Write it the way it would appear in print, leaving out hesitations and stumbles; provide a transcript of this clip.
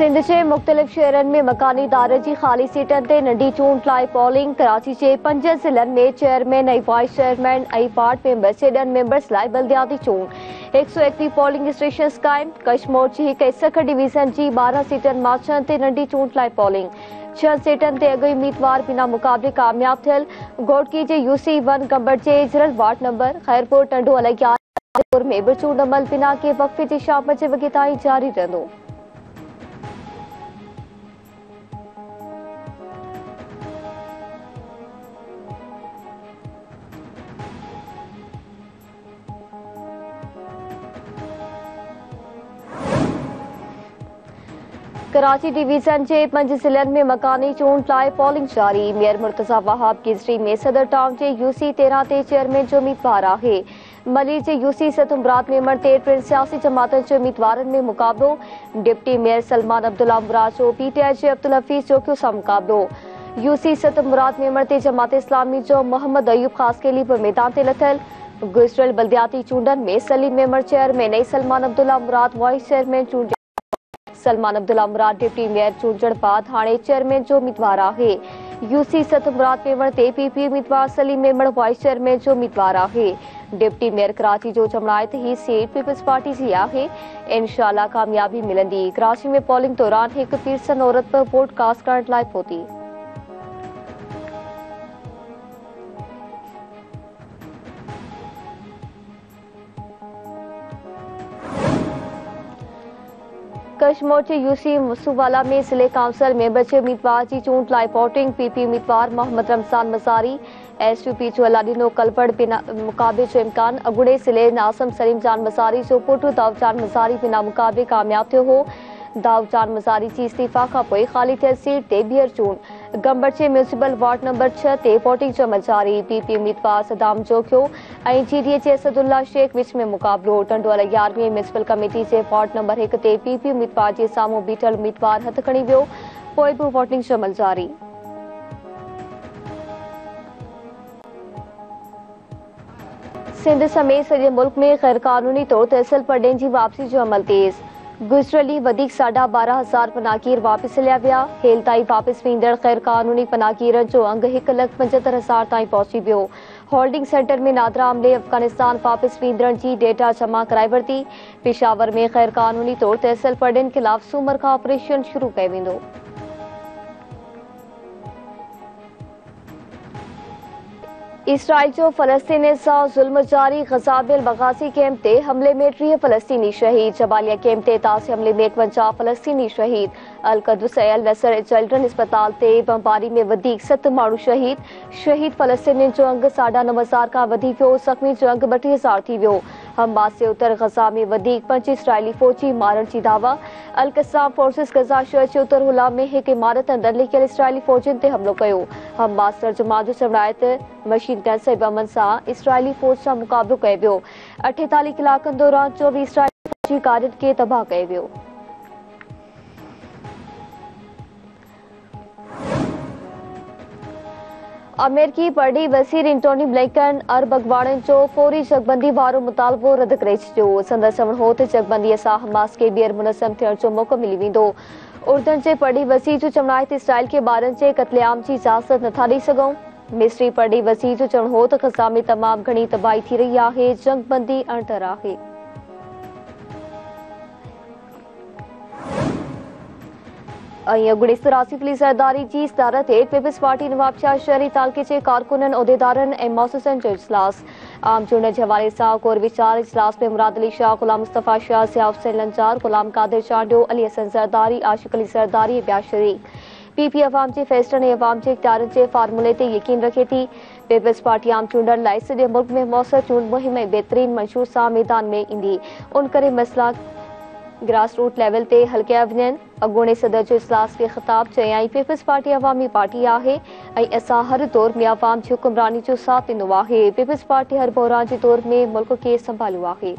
सिंध के मुख़्तलिफ़ शहरनि में मकानी इदारे की खाली सीटन ते नंढी चूंड लाइ पोलिंग। कराची के 5 ज़िलनि में चेयरमैन ऐं वाइस चेयरमैन ऐं वार्ड मेंबर्स के 10 मेंबर्स लाइ बल्दियाती चूंड। 121 पोलिंग स्टेशन्स क़ाइम। कश्मीर की हिक सख डिवीज़न की 12 सीटन मां 6 ते नंढी चूंड लाइ पोलिंग। 6 सीटन ते अॻु उम्मीदवार बिना मुक़ाबले कामयाब थियल। घोटकी के UC1 गंबड़ के इजरल वार्ड नंबर खैरपुर टंडो अलैयार में भी चूंड अमल बिना के वक़्फ़े ते शाम जे वॻे ताईं जारी रहंदो। कराची डिवीज़न के 5 ज़िलनि में मकानी चूंड लाइ पोलिंग जारी। मेयर मुर्तज़ा वहाब केसरी में सदर टाउन के UC13 ते चेयरमैन जो उम्मीदवार है। मलिर के UC7 मुराद मेमण ते 3 सियासी जमातन के उम्मीदवारन में मुकाबलो। डिप्टी मेयर सलमान अब्दुल्ला मुराद जो PTI के अब्दुल हफीज़ जोकियो सां मुकाबलो। UC7 मुराद मेमण ते जमात इस्लामी जो मोहम्मद अयूब खासकेली भी मैदान ते लथल। गुज़िरियल बल्दियाती चूंडन में सलीम मेमण चेयरमैन ऐं सलमान अब्दुल्ला मुराद वाइस चेयरमैन चूंड। सलमान अब्दुल्ला मुराद डिप्टी मेयर चूंडण बाद हाणे चेयरमैन जो उम्मीदवार है। UC7 मुराद मेमण ते PP उम्मीदवार सलीम मेमण वाइस चेयरमैन जो उम्मीदवार है। डिप्टी मेयर कराची जो चमड़ाए त ही सीट पीपल्स पार्टी जी है। इंशाअल्लाह कामयाबी मिलंदी। कराची में पोलिंग दौरान एक पीरसन औरत पर वोट कास्ट करण लाइ पहुती। कश्मीर के UC मुसूवाला में जिले काउंसिल मेंबर के उम्मीदवार की चूंड लाइ वोटिंग। PP उम्मीदवार मोहम्मद रमजान मज़ारी SUP जो अलादीनो कलपड़ बिना मुकाबले जो इम्कान। अगुड़े जिले नासम सलीम जान मज़ारी जो पुट दाऊदजान मज़ारी बिना मुकाबले कामयाब थियो हो। दाऊदजान मज़ारी की इस्तीफ़ा का पोइ खाली थियल सीट ते ॿीहर चूंड। गंबड़ के म्यूनिसिपल वार्ड नंबर 6 ते वोटिंग जो अमल जारी। PP उम्मीदवार सदाम जोकियो ऐं GDA के असदुल्ला शेख विच में मुकाबलो। टंडो अलैयार में म्यूनिसिपल कमेटी के वार्ड नंबर 1 ते PP उम्मीदवार के साम्हूं बीठल उम्मीदवार हथ खणी वियो। पोइ भी वोटिंग जो अमल जारी। सिंध समेत सॼे मुल्क में गैर कानूनी तौर ते असल पढ़नि की वापसी जो अमल तेज़। गुज़िरियल वधीक 12,500 पनागीर वापस हलिया विया। हेल ताईं वापस वेंदड़ गैर कानूनी पनागीरनि जो अंग 1,75,000 ताईं पहुची वियो। होल्डिंग सेंटर में नादरा अमले अफगानिस्तान वापस वेंदड़नि जी डेटा जमा कराए वरिती। पेशावर में गैर कानूनी तौर ते असल पढ़नि खिलाफ़ सूमर खां ऑपरेशन शुरू कयो वेंदो। इसराइल जो फ़लस्तीनी सां ज़ुल्म जारी। गज़ा में बगासी कैंप ते हमले में 3 फ़लस्तीनी शहीद। जबालिया कैंप ते ताज़े हमले में 51 फ़लस्तीनी शहीद। अल-क़ुद्स अल नसर चिल्ड्रन अस्पताल ते बमबारी में वधीक 7 माण्हू शहीद। शहीद फ़लस्तीनियुनि जो अंग 9,500 खां वधी वियो। ज़ख़्मी जो अंग 32,000 थी वियो। हमास जे उत्तर गज़ा में वधीक 5 इसराइली फ़ौजी मारण जी दावा। अल-क़स्साम फोर्सिस गज़ा शहर जे उत्तर हुला में हिक इमारत अंदर लिकियल इसराइली फ़ौजियुनि ते हमलो कयो। हमास तर्जुमान जो चवणु आहे त मशीन गन ऐं बमनि सां इसराइली फ़ौज सां मुक़ाबलो कयो वियो। 48 कलाकनि दौरान 24 इसराइली फ़ौजी गाॾियुनि खे तबाह कयो वियो। अमेरिकी पढ़ी वज़ीर एंटोनी ब्लिंकन अरब अॻवाननि जो फौरी जगबंदी वारो मुतालबो रद्द करे छॾियो। संदसि चवणु हो त जगबंदीअ सां हमास खे ॿीहर मुनज़्ज़म थियण जो मौक़ो मिली वेंदो। उर्दन जे पढ़ी वज़ीर जो चवणु आहे त इसराइल खे ॿारनि जे क़त्लेआम जी इजाज़त नथा ॾेई सघूं। मिस्री पढ़ी वज़ीर जो चवणु हो त गज़ा में तमामु घणी तबाही थी रही आहे। जंगबंदी अणतर आहे। अगुड़े 83 पुलिस ज़रदारी की सदारत हेठि पीपल्स पार्टी नवाबशाह शहरी तालके के कारकुननि उहिदेदारनि ऐं मौसूसनि जो इजलास। आम चूंड के हवाले से कोर विचार इजलास में मुराद अली शाह, गुलाम मुस्तफ़ा शाह, ज़िया हुसैन लंजार, गुलाम कादिर चांडियो, अली हसन ज़रदारी, आशिक अली ज़रदारी ऐं ॿिया शरीक। PP अवाम जे फ़ैसिलनि ऐं अवाम जे इख्तियारनि जे फार्मूले ते यकीन रखे थी। पीपल्स पार्टी आम चूंडनि लाइ सॼे मुल्क में मौसर चूंड मुहिम ऐं बहितरीन मंशूर सां मैदान में ईंदी। उन करे मसइला ग्रास रूट लेवल ते हल कया वञनि। अॻूणे सदर जो इजलास खे ख़िताब चयाईं पीपल्स पार्टी अवामी पार्टी आहे ऐं असां हर दौर में अवाम जी हुक्मरानी जो साथ ॾिनो आहे। पीपल्स पार्टी हर बहरान जे दौर में मुल्क खे संभालियो आहे।